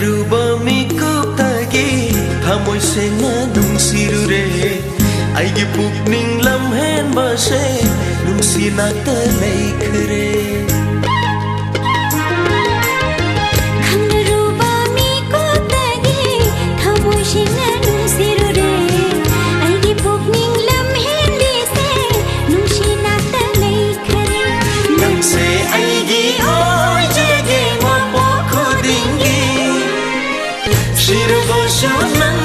Ruba mikop tagi thamoy sena nungsirure aigi pukning lamhen base nungsinata leikhre Ruba mikop tagi thamoy sena nungsirure aigi pukning lamhen base nungsinata leikhre nangse aigi oi jege mo pokho dingi Shiro go shonan